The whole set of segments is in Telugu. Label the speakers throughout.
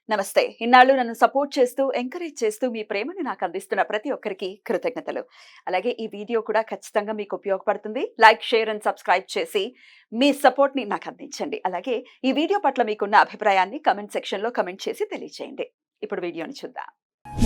Speaker 1: నమస్తే. ఇన్నాళ్ళు నన్ను సపోర్ట్ చేస్తూ, ఎంకరేజ్ చేస్తూ మీ ప్రేమని నాకు అందిస్తున్న ప్రతి ఒక్కరికి కృతజ్ఞతలు. అలాగే ఈ వీడియో కూడా ఖచ్చితంగా మీకు ఉపయోగపడుతుంది. లైక్, షేర్ అండ్ సబ్స్క్రైబ్ చేసి మీ సపోర్ట్‌ని నాకు అందించండి. అలాగే ఈ వీడియో పట్ల మీకున్న అభిప్రాయాన్ని కామెంట్ సెక్షన్‌లో కామెంట్ చేసి తెలియజేయండి. ఇప్పుడు వీడియోని చూద్దాం.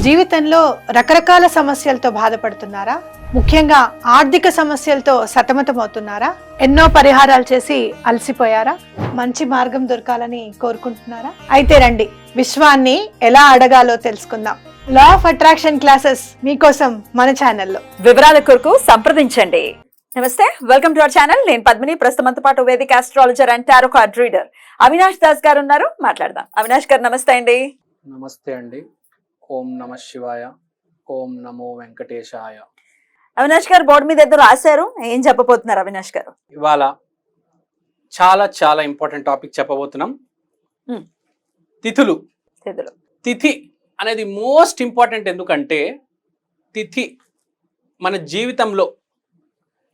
Speaker 2: జీవితంలో రకరకాల సమస్యలతో బాధపడుతున్నారా? ముఖ్యంగా ఆర్థిక సమస్యలతో సతమతమవుతున్నారా? ఎన్నో పరిహారాలు చేసి అలసిపోయారా? మంచి మార్గం దొరకాలని కోరుకుంటున్నారా? అయితే రండి, విశ్వాన్ని ఎలా అడగాలో తెలుసుకుందాం. లా ఆఫ్ అట్రాక్షన్ క్లాసెస్ మీకోసం మన ఛానల్లో.
Speaker 1: వివరాల కొరకు సంప్రదించండి. నమస్తే, వెల్కమ్ టు అవర్ ఛానల్. నేను పద్మిని. ప్రస్తుతంతో పాటు వేదిక astrologer and tarot card reader Avinash Das గారు ఉన్నారు. మాట్లాడదాం. అవినాష్ గారు నమస్తే అండి.
Speaker 3: నమస్తే అండి. ఓం నమ శివాయ, ఓం నమో వెంకటేశాయ.
Speaker 1: అవినాష్ గారు బోర్డు మీద ఏదో రాశారు, ఏం చెప్పబోతున్నారు అవినాష్ గారు?
Speaker 3: ఇవాళ చాలా చాలా ఇంపార్టెంట్ టాపిక్ చెప్పబోతున్నాం. తిథులు. తిథి అనేది మోస్ట్ ఇంపార్టెంట్. ఎందుకంటే తిథి మన జీవితంలో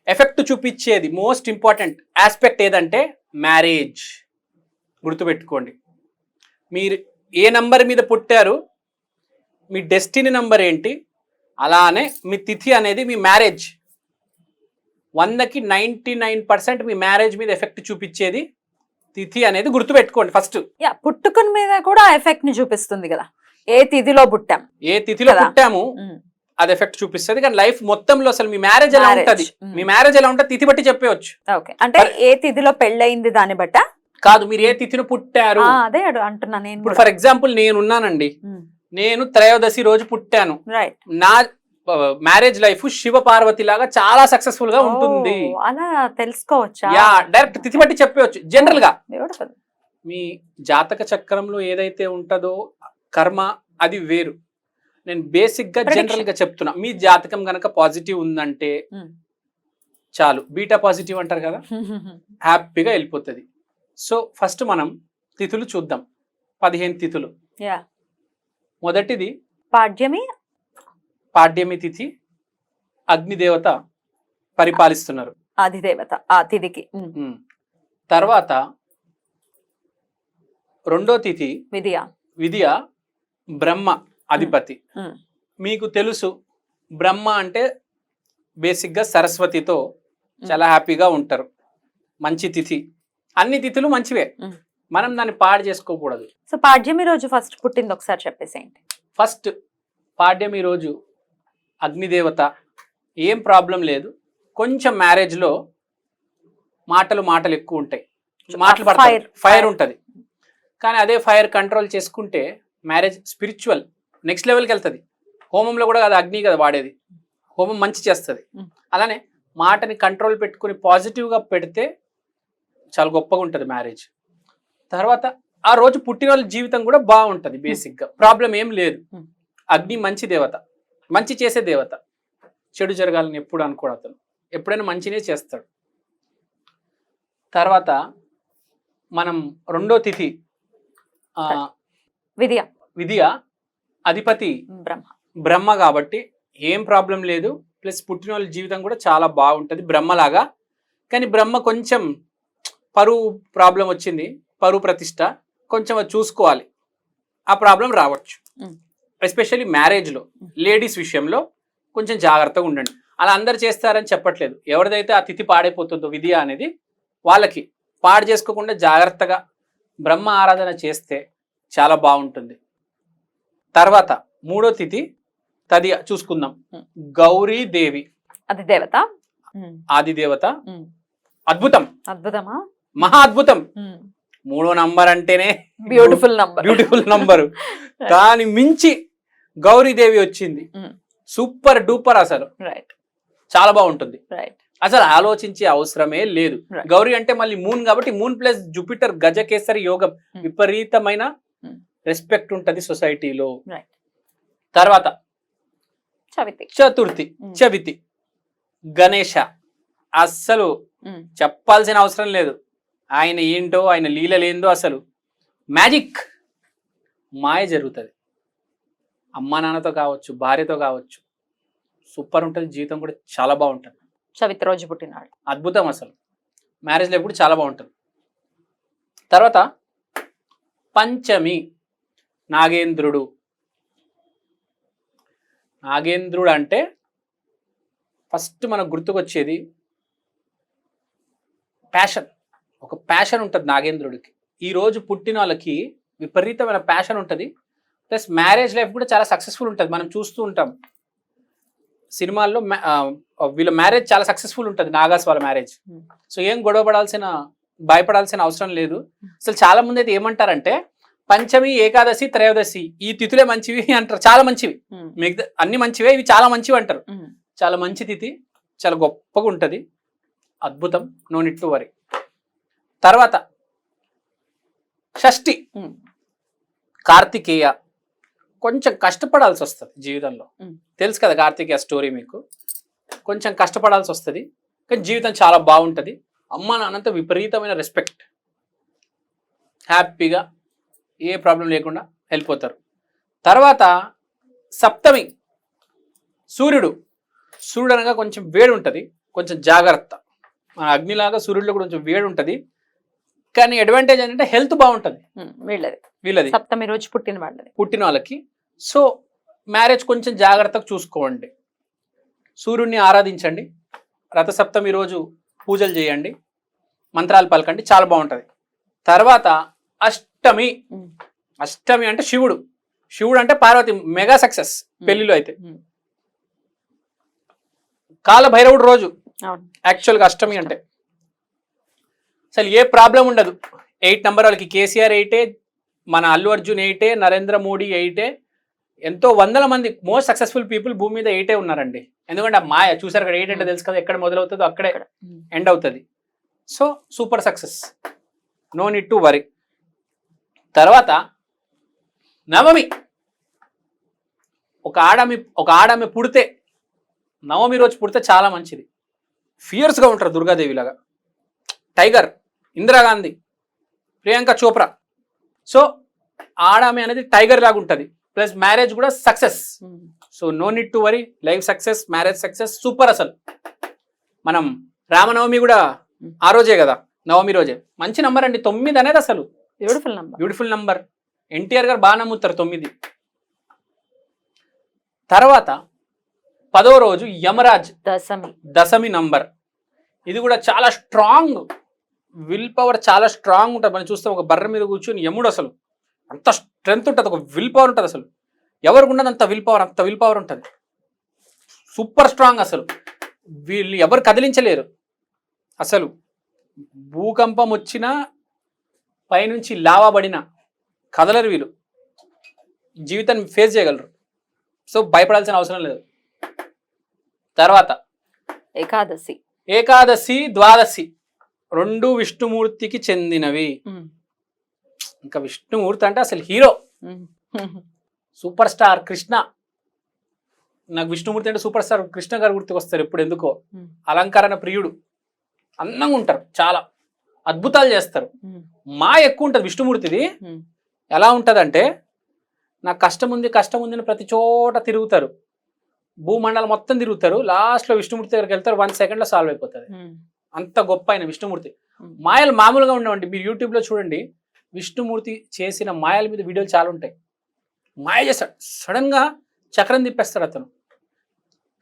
Speaker 3: ఎఫెక్ట్ చూపించేది మోస్ట్ ఇంపార్టెంట్ ఆస్పెక్ట్ ఏదంటే మ్యారేజ్. గుర్తుపెట్టుకోండి, మీరు ఏ నంబర్ మీద పుట్టారు, మీ డెస్టినీ నంబర్ ఏంటి, అలానే మీ తిథి అనేది మీ మ్యారేజ్. 100కి 99% మీ మ్యారేజ్ మీద ఎఫెక్ట్ చూపించేది తిథి అనేది గుర్తుపెట్టుకోండి ఫస్ట్.
Speaker 1: పుట్టుకుని మీద కూడా ఎఫెక్ట్ ని చూపిస్తుంది కదా. ఏ తిథిలో పుట్టాం,
Speaker 3: ఏ తిథిలో పుట్టాము అది ఎఫెక్ట్ చూపిస్తుంది. కానీ లైఫ్ మొత్తంలో అసలు మీ మ్యారేజ్ ఎలా ఉంటది, మీ మ్యారేజ్ ఎలా ఉంటే తిథి బట్టి చెప్పవచ్చు.
Speaker 1: అంటే ఏ తిథిలో పెళ్ళయింది దాన్ని బట్ట
Speaker 3: కాదు, మీరు ఏ తిథిని పుట్టారు.
Speaker 1: అదే అంటున్నా నేను.
Speaker 3: ఇప్పుడు ఫర్ ఎగ్జాంపుల్ నేనున్నానండి, నేను త్రయోదశి రోజు పుట్టాను. నా మ్యారేజ్ లైఫ్ శివ పార్వతి లాగా చాలా సక్సెస్ఫుల్ గా ఉంటుంది.
Speaker 1: అలా తెలుసుకోవచ్చా?
Speaker 3: యా, డైరెక్ట్ తిథి బట్టి చెప్పవచ్చు. జనరల్ గా మీ జాతక చక్రంలో ఏదైతే ఉంటుందో కర్మ అది వేరు. నేను బేసిక్ గా జనరల్ గా చెప్తున్నా. మీ జాతకం గనక పాజిటివ్ ఉందంటే చాలు, బీటా పాజిటివ్ అంటారు కదా, హ్యాపీగా వెళ్ళిపోతుంది. సో ఫస్ట్ మనం తిథులు చూద్దాం. 15 తిథులు. మొదటిది పాడ్యమి తిథి. అగ్నిదేవత పరిపాలిస్తున్నారు,
Speaker 1: అధిదేవత ఆ తిథికి.
Speaker 3: తర్వాత రెండో తిథి విద్య. బ్రహ్మ అధిపతి. మీకు తెలుసు, బ్రహ్మ అంటే బేసిక్ గా సరస్వతితో చాలా హ్యాపీగా ఉంటారు. మంచి తిథి. అన్ని తిథులు మంచివే, మనం దాన్ని పాడు చేసుకోకూడదు.
Speaker 1: సో పాడ్యమి రోజు ఫస్ట్ పుట్టింది ఒకసారి చెప్పేసేయండి.
Speaker 3: ఫస్ట్ పాడ్యమి రోజు అగ్నిదేవత, ఏం ప్రాబ్లం లేదు. కొంచెం మ్యారేజ్లో మాటలు ఎక్కువ ఉంటాయి, మాటలు పడతాయి, ఫైర్ ఉంటుంది. కానీ అదే ఫైర్ కంట్రోల్ చేసుకుంటే మ్యారేజ్ స్పిరిచువల్ నెక్స్ట్ లెవెల్కి వెళ్తుంది. హోమంలో కూడా అది అగ్ని కదా వాడేది, హోమం మంచి చేస్తుంది. అలానే మాటని కంట్రోల్ పెట్టుకుని పాజిటివ్గా పెడితే చాలా గొప్పగా ఉంటుంది మ్యారేజ్. తర్వాత ఆ రోజు పుట్టిన వాళ్ళ జీవితం కూడా బాగుంటుంది. బేసిక్గా ప్రాబ్లం ఏం లేదు. అగ్ని మంచి దేవత, మంచి చేసే దేవత. చెడు జరగాలని ఎప్పుడు అనుకోడు అతను, ఎప్పుడైనా మంచినే చేస్తాడు. తర్వాత మనం రెండో తిథి విద్య. అధిపతి బ్రహ్మ కాబట్టి ఏం ప్రాబ్లం లేదు. ప్లస్ పుట్టిన వాళ్ళ జీవితం కూడా చాలా బాగుంటుంది బ్రహ్మలాగా. కానీ బ్రహ్మ కొంచెం పరువు ప్రాబ్లం వచ్చింది, పరువు ప్రతిష్ట కొంచెం అది చూసుకోవాలి. ఆ ప్రాబ్లం రావచ్చు. ఎస్పెషల్లీ మ్యారేజ్లో లేడీస్ విషయంలో కొంచెం జాగ్రత్తగా ఉండండి. అలా అందరు చేస్తారని చెప్పట్లేదు. ఎవరిదైతే ఆ తిథి పాడైపోతుందో విద్య అనేది, వాళ్ళకి పాడు చేసుకోకుండా జాగ్రత్తగా బ్రహ్మ ఆరాధన చేస్తే చాలా బాగుంటుంది. తర్వాత మూడో తిథి తది చూసుకుందాం. గౌరీదేవి ఆదిదేవత. అద్భుతమా, మహా అద్భుతం. 3వ నంబర్ అంటేనే బ్యూటిఫుల్ నంబర్. దాని మించి గౌరీదేవి వచ్చింది, సూపర్ డూపర్. అసలు చాలా బాగుంటుంది. అసలు ఆలోచించే అవసరమే లేదు. గౌరీ అంటే మళ్ళీ మూన్ కాబట్టి, మూన్ ప్లస్ జూపిటర్ గజకేసరి యోగం, విపరీతమైన రెస్పెక్ట్ ఉంటది సొసైటీలో. తర్వాత చవితి. గణేష అస్సలు చెప్పాల్సిన అవసరం లేదు. ఆయన ఏంటో, ఆయన లీలలేందో, అసలు మ్యాజిక్, మాయ జరుగుతుంది. అమ్మా నాన్నతో కావచ్చు, భార్యతో కావచ్చు, సూపర్ ఉంటుంది. జీవితం కూడా చాలా బాగుంటుంది.
Speaker 1: చవితి రోజు పుట్టినాడు
Speaker 3: అద్భుతం. అసలు మ్యారేజ్ లైఫ్ కూడా చాలా బాగుంటుంది. తర్వాత పంచమి. నాగేంద్రుడు. నాగేంద్రుడు అంటే ఫస్ట్ మనకు గుర్తుకొచ్చేది ప్యాషన్. ఒక ప్యాషన్ ఉంటుంది నాగేంద్రుడికి. ఈరోజు పుట్టిన వాళ్ళకి విపరీతమైన ప్యాషన్ ఉంటుంది, ప్లస్ మ్యారేజ్ లైఫ్ కూడా చాలా సక్సెస్ఫుల్ ఉంటుంది. మనం చూస్తూ ఉంటాం సినిమాల్లో వీళ్ళ మ్యారేజ్ చాలా సక్సెస్ఫుల్ ఉంటుంది, నాగాస్ వాళ్ళ మ్యారేజ్. సో ఏం భయపడాల్సిన అవసరం లేదు. అసలు చాలా మంది అయితే ఏమంటారంటే పంచమి, ఏకాదశి, త్రయోదశి ఈ తిథులే మంచివి అంటారు. చాలా మంచివి, మిగతా అన్ని మంచివే, ఇవి చాలా మంచివి అంటారు. చాలా మంచి తిథి, చాలా గొప్పగా ఉంటుంది, అద్భుతం, నో నీడ్ టు వరీ. తర్వాత షష్ఠి, కార్తికేయ. కొంచెం కష్టపడాల్సి వస్తుంది జీవితంలో, తెలుసు కదా కార్తికేయ స్టోరీ మీకు. కొంచెం కష్టపడాల్సి వస్తుంది, కానీ జీవితం చాలా బాగుంటుంది. అమ్మ నాన్నంత విపరీతమైన రెస్పెక్ట్, హ్యాపీగా ఏ ప్రాబ్లం లేకుండా వెళ్ళిపోతారు. తర్వాత సప్తమి, సూర్యుడు. సూర్యుడు అనగా కొంచెం వేడి ఉంటుంది, కొంచెం జాగ్రత్త. మన అగ్నిలాగా సూర్యుడిలో కూడా కొంచెం వేడి ఉంటుంది, కానీ అడ్వాంటేజ్ ఏంటంటే హెల్త్ బాగుంటుంది వీళ్ళది
Speaker 1: సప్తమి రోజు పుట్టిన
Speaker 3: వాళ్ళకి. సో మ్యారేజ్ కొంచెం జాగ్రత్తగా చూసుకోండి, సూర్యుడిని ఆరాధించండి, రథసప్తమి రోజు పూజలు చేయండి, మంత్రాలు పలకండి, చాలా బాగుంటుంది. తర్వాత అష్టమి. అష్టమి అంటే శివుడు. శివుడు అంటే పార్వతి, మెగా సక్సెస్ పెళ్లిలో అయితే. కాలభైరవుడు రోజు యాక్చువల్గా అష్టమి అంటే. అసలు ఏ ప్రాబ్లం ఉండదు. 8 నెంబర్ వాళ్ళకి కేసీఆర్ 8, మన అల్లు అర్జున్ 8, నరేంద్ర మోడీ 8, ఎంతో వందల మంది మోస్ట్ సక్సెస్ఫుల్ పీపుల్ భూమి మీద 8 ఉన్నారండి. ఎందుకంటే ఆ మాయ చూసారు కదా, 8 అంటే తెలుసు కదా, ఎక్కడ మొదలవుతుందో అక్కడే ఎండ్ అవుతుంది. So super success, no need to worry. తర్వాత నవమి. ఒక ఆడమి పుడితే, నవమి రోజు పుడితే చాలా మంచిది. ఫియర్స్గా ఉంటారు, దుర్గాదేవిలాగా, టైగర్, ఇందిరాగాంధీ, ప్రియాంక చోప్రా. సో ఆడమి అనేది టైగర్ లాగా ఉంటుంది, ప్లస్ మ్యారేజ్ కూడా success. So no need to worry, life success, marriage success, super. అసలు మనం రామనవమి కూడా ఆ రోజే కదా, నవమి రోజే. మంచి నంబర్ అండి 9 అనేది, అసలు బ్యూటిఫుల్ నంబర్. ఎన్టీఆర్ గారు బాగా నమ్ముతారు 9. తర్వాత 10వ రోజు యమరాజ్, దశమి నంబర్. ఇది కూడా చాలా స్ట్రాంగ్ విల్ పవర్, చాలా స్ట్రాంగ్ ఉంటుంది. మనం చూస్తాం ఒక బర్రె మీద కూర్చొని యముడు, అసలు అంత స్ట్రెంగ్త్ ఉంటుంది, ఒక విల్ పవర్ ఉంటుంది. అసలు ఎవరికి ఉండదు అంత విల్ పవర్ ఉంటుంది, సూపర్ స్ట్రాంగ్. అసలు వీళ్ళు ఎవరు కదిలించలేరు. అసలు భూకంపం వచ్చినా పైనుంచి లావా పడినా కదలరు వీళ్ళు, జీవితాన్ని ఫేస్ చేయగలరు. సో భయపడాల్సిన అవసరం లేదు. తర్వాత ఏకాదశి, ద్వాదశి 2 విష్ణుమూర్తికి చెందినవి. ఇంకా విష్ణుమూర్తి అంటే అసలు హీరో, సూపర్ స్టార్ కృష్ణ. నాకు విష్ణుమూర్తి అంటే సూపర్ స్టార్ కృష్ణ గారు గుర్తుకొస్తారు ఎప్పుడు, ఎందుకో. అలంకరణ ప్రియుడు, అందంగా ఉంటారు, చాలా అద్భుతాలు చేస్తారు. ఎక్కువ ఉంటుంది విష్ణుమూర్తిది. ఎలా ఉంటుందంటే, నాకు కష్టం ఉంది అని ప్రతి చోట తిరుగుతారు, భూమండలం మొత్తం తిరుగుతారు, లాస్ట్లో విష్ణుమూర్తి దగ్గరికి వెళ్తారు, 1 సెకండ్లో సాల్వ్ అయిపోతుంది. అంత గొప్ప ఆయన విష్ణుమూర్తి. మాయలు మామూలుగా ఉండవండి, మీరు యూట్యూబ్లో చూడండి, విష్ణుమూర్తి చేసిన మాయల మీద వీడియోలు చాలా ఉంటాయి. మాయ చేస్తాడు, సడన్గా చక్రం తిప్పేస్తాడు అతను.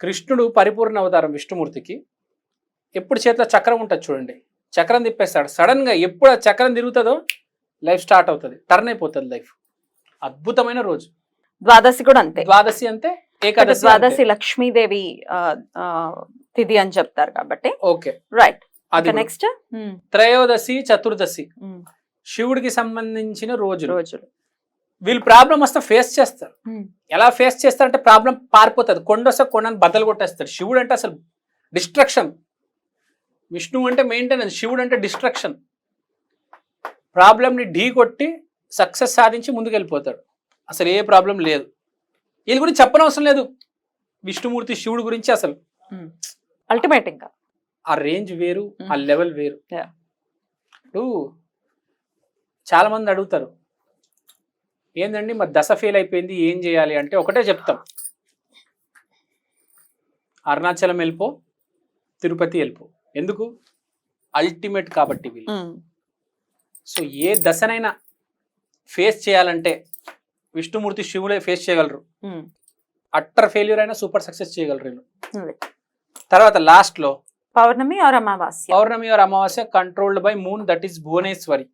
Speaker 3: కృష్ణుడు పరిపూర్ణ అవతారం విష్ణుమూర్తికి. ఎప్పుడు చేతిలో చక్రం ఉంటుంది చూడండి, చక్రం తిప్పేస్తాడు సడన్గా. ఎప్పుడు ఆ చక్రం తిరుగుతుందో లైఫ్ స్టార్ట్ అవుతుంది, టర్న్ అయిపోతుంది లైఫ్. అద్భుతమైన రోజు.
Speaker 1: ద్వాదశి కూడా అంతే.
Speaker 3: ద్వాదశి అంతే, ఏకాదశి.
Speaker 1: ద్వాదశి లక్ష్మీదేవి తిథి అని చెప్తారు కాబట్టి.
Speaker 3: Okay,
Speaker 1: right. నెక్స్ట్
Speaker 3: త్రయోదశి, చతుర్దశి శివుడికి సంబంధించిన రోజులు. వీళ్ళు ప్రాబ్లం వస్తే ఫేస్ చేస్తారు. ఎలా ఫేస్ చేస్తారంటే, ప్రాబ్లం పారిపోతుంది, కొండొస్తే కొండని బద్దలు కొట్టేస్తారు. శివుడు అంటే అసలు డిస్ట్రక్షన్, విష్ణువు అంటే మెయింటెనెన్స్, శివుడు అంటే డిస్ట్రక్షన్. ప్రాబ్లంని ఢీ కొట్టి సక్సెస్ సాధించి ముందుకు వెళ్ళిపోతాడు, అసలు ఏ ప్రాబ్లం లేదు. వీళ్ళ గురించి చెప్పనవసరం లేదు, విష్ణుమూర్తి శివుడు గురించి అసలు
Speaker 1: అల్టిమేట్. ఇంకా
Speaker 3: ఆ రేంజ్ వేరు, ఆ లెవెల్ వేరు. ఇప్పుడు చాలా మంది అడుగుతారు, ఏందండి మరి దశ ఫెయిల్ అయిపోయింది ఏం చేయాలి అంటే, ఒకటే చెప్తాం, అరుణాచలం వెళ్ళిపో, తిరుపతి వెళ్ళిపో. ఎందుకు? అల్టిమేట్ కాబట్టి వీళ్ళు. సో ఏ దశనైనా ఫేస్ చేయాలంటే విష్ణుమూర్తి శివులే ఫేస్ చేయగలరు.
Speaker 1: ఉమ్.
Speaker 3: అట్టర్ ఫెయిల్యూర్ అయినా సూపర్ సక్సెస్ చేయగలరు వీళ్ళు.
Speaker 1: అదే.
Speaker 3: తర్వాత లాస్ట్ లో
Speaker 1: పౌర్ణమి ఆర్ అమావాస్య.
Speaker 3: పౌర్ణమి ఆర్ అమావాస్య controlled by moon, that is Bhuvaneswari.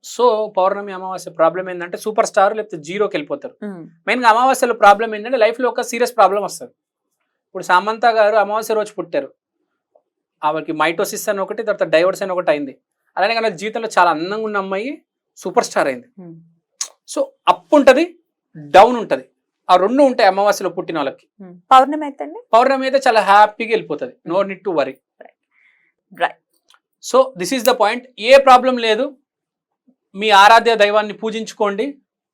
Speaker 3: So పౌర్ణమి అమావాస్య ప్రాబ్లం ఏంటంటే సూపర్ స్టార్ లేకపోతే జీరోకి వెళ్ళిపోతారు.
Speaker 1: ఉమ్.
Speaker 3: మెయిన్గా అమావాస్యలో ప్రాబ్లం ఏంటంటే లైఫ్లో ఒక సీరియస్ ప్రాబ్లం వస్తుంది. ఇప్పుడు సమంత గారు అమావాస్య రోజు పుట్టారు, ఆవిడకి మైటోసిస్ అని ఒకటి, తర్వాత డైవర్స్ అని ఒకటి అయింది. అలానే కానీ జీవితంలో చాలా అందంగా ఉన్న అమ్మాయి సూపర్ స్టార్ అయింది.
Speaker 1: ఉమ్.
Speaker 3: సో అప్ ఉంటుంది, డౌన్ ఉంటుంది, ఆ రెండు ఉంటాయి అమావాస్యలో పుట్టిన వాళ్ళకి.
Speaker 1: ఉమ్. పౌర్ణమి అయితే అండి.
Speaker 3: పౌర్ణమి అయితే చాలా హ్యాపీగా వెళ్ళిపోతుంది, no need to worry.
Speaker 1: Right.
Speaker 3: So this is the point. ఏ ప్రాబ్లం లేదు, మీ ఆరాధ్య దైవాన్ని పూజించుకోండి,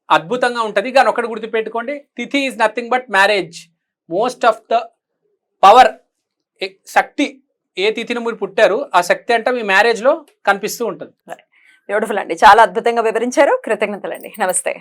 Speaker 3: అద్భుతంగా ఉంటుంది. కానీ ఒకటి గుర్తుపెట్టుకోండి, తిథి is nothing but marriage. Most of the power, శక్తి ఏ తిథిని మీరు పుట్టారు ఆ శక్తి అంటే మీ మ్యారేజ్ లో కనిపిస్తూ ఉంటుంది.
Speaker 1: బ్యూటిఫుల్ అండి, చాలా అద్భుతంగా వివరించారు. కృతజ్ఞతలండి. నమస్తే.